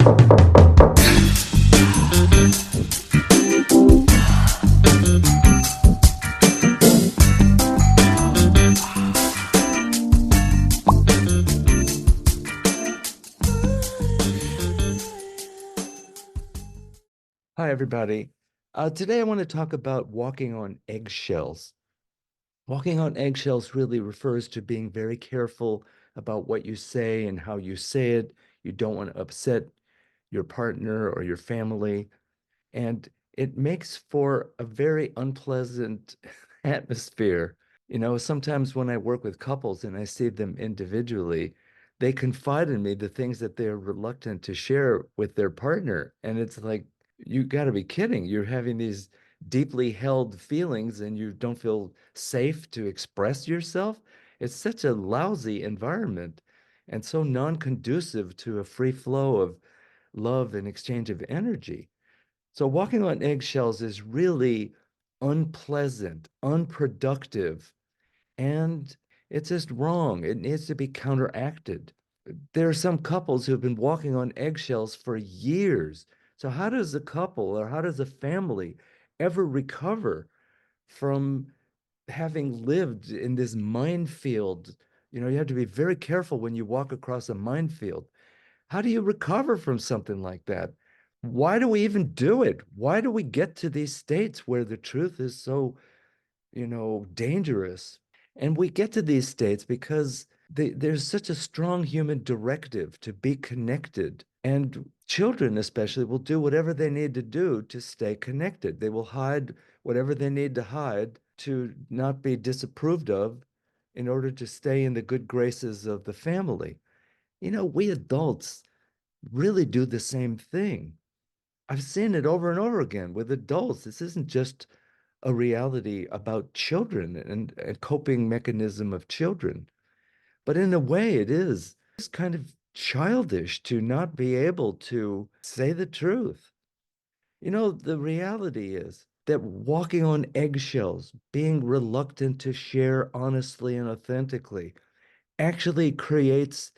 Hi, everybody. Today I want to talk about walking on eggshells. Walking on eggshells really refers to being very careful about what you say and how you say it. You don't want to upset your partner or your family. And it makes for a very unpleasant atmosphere. Sometimes when I work with couples and I see them individually, they confide in me the things that they're reluctant to share with their partner. And it's like, you got to be kidding. You're having these deeply held feelings and you don't feel safe to express yourself. It's such a lousy environment and so non-conducive to a free flow of love and exchange of energy. So walking on eggshells is really unpleasant, unproductive, and it's just wrong. It needs to be counteracted. There are some couples who have been walking on eggshells for years. So how does a couple or how does a family ever recover from having lived in this minefield? You have to be very careful when you walk across a minefield. How do you recover from something like that? Why do we even do it? Why do we get to these states where the truth is so, dangerous? And we get to these states because there's such a strong human directive to be connected. And children, especially, will do whatever they need to do to stay connected. They will hide whatever they need to hide to not be disapproved of in order to stay in the good graces of the family. We adults really do the same thing. I've seen it over and over again with adults. This isn't just a reality about children and a coping mechanism of children, but in a way it is. It's kind of childish to not be able to say the truth. The reality is that walking on eggshells, being reluctant to share honestly and authentically, actually creates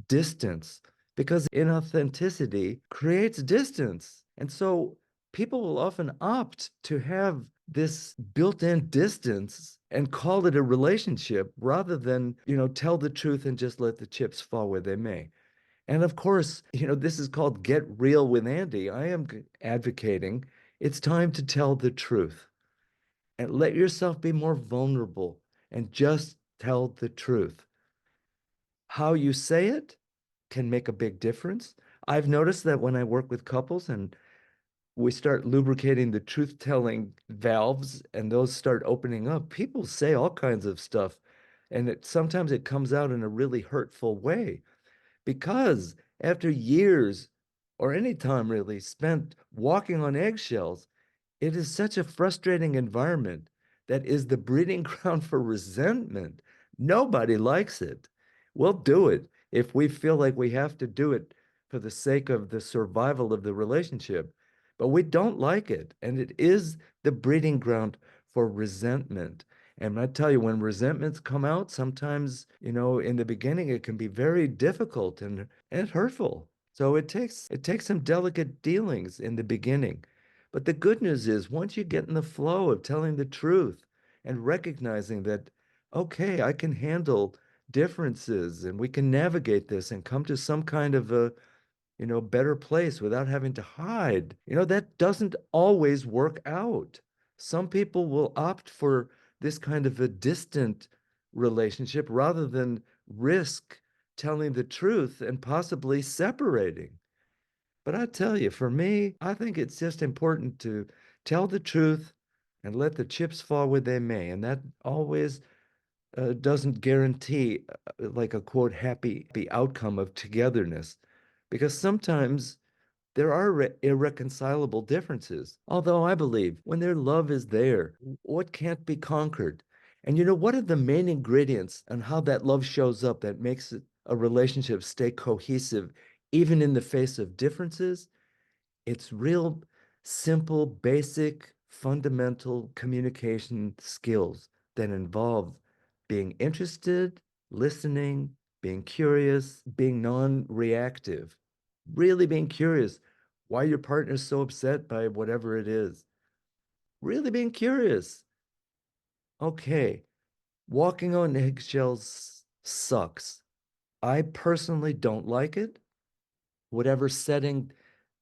distance because inauthenticity creates distance. And so people will often opt to have this built-in distance and call it a relationship rather than, tell the truth and just let the chips fall where they may. And of course, this is called Get Real with Andy. I am advocating it's time to tell the truth and let yourself be more vulnerable and just tell the truth. How you say it can make a big difference. I've noticed that when I work with couples and we start lubricating the truth-telling valves and those start opening up, people say all kinds of stuff. And sometimes it comes out in a really hurtful way because after years or any time really spent walking on eggshells, it is such a frustrating environment that is the breeding ground for resentment. Nobody likes it. We'll do it if we feel like we have to do it for the sake of the survival of the relationship. But we don't like it. And it is the breeding ground for resentment. And I tell you, when resentments come out, sometimes, in the beginning, it can be very difficult and hurtful. So it takes some delicate dealings in the beginning. But the good news is, once you get in the flow of telling the truth and recognizing that, okay, I can handle differences and we can navigate this and come to some kind of a, better place without having to hide, that doesn't always work out. Some people will opt for this kind of a distant relationship rather than risk telling the truth and possibly separating. But I tell you, for me, I think it's just important to tell the truth and let the chips fall where they may. And that always doesn't guarantee like a quote, happy outcome of togetherness. Because sometimes there are irreconcilable differences. Although I believe when their love is there, what can't be conquered? And what are the main ingredients and how that love shows up that makes a relationship stay cohesive, even in the face of differences? It's real simple, basic, fundamental communication skills that involve being interested, listening, being curious, being non-reactive. Really being curious why your partner's so upset by whatever it is. Really being curious. Okay, walking on eggshells sucks. I personally don't like it. Whatever setting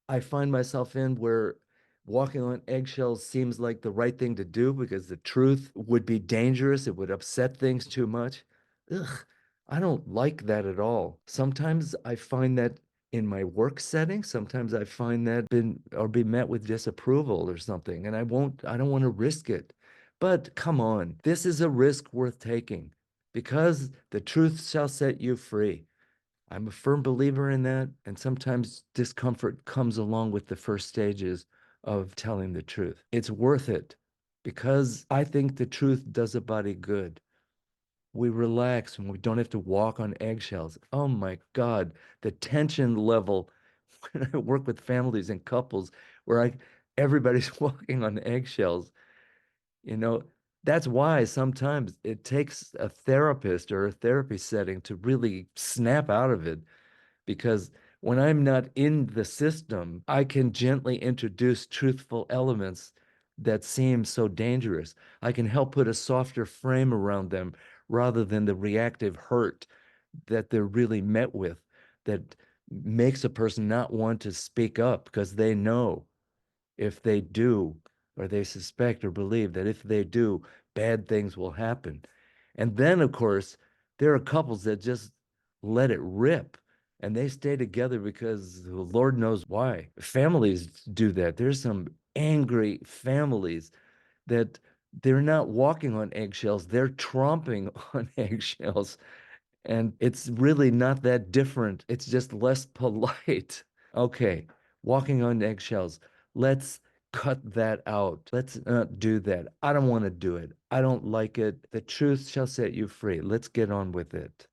I find myself in where walking on eggshells seems like the right thing to do because the truth would be dangerous. It would upset things too much. Ugh, I don't like that at all. Sometimes I find that in my work setting, sometimes I find that been or be met with disapproval or something, and I don't want to risk it. But come on, this is a risk worth taking because the truth shall set you free. I'm a firm believer in that, and sometimes discomfort comes along with the first stages of telling the truth. It's worth it because I think the truth does a body good. We relax and we don't have to walk on eggshells. Oh my God, the tension level when I work with families and couples where everybody's walking on eggshells, you know, that's why sometimes it takes a therapist or a therapy setting to really snap out of it because when I'm not in the system, I can gently introduce truthful elements that seem so dangerous. I can help put a softer frame around them rather than the reactive hurt that they're really met with that makes a person not want to speak up because they know if they do, or they suspect or believe that if they do, bad things will happen. And then, of course, there are couples that just let it rip and they stay together because the Lord knows why. Families do that. There's some angry families that they're not walking on eggshells, they're tromping on eggshells. And it's really not that different. It's just less polite. Okay, walking on eggshells. Let's cut that out. Let's not do that. I don't want to do it. I don't like it. The truth shall set you free. Let's get on with it.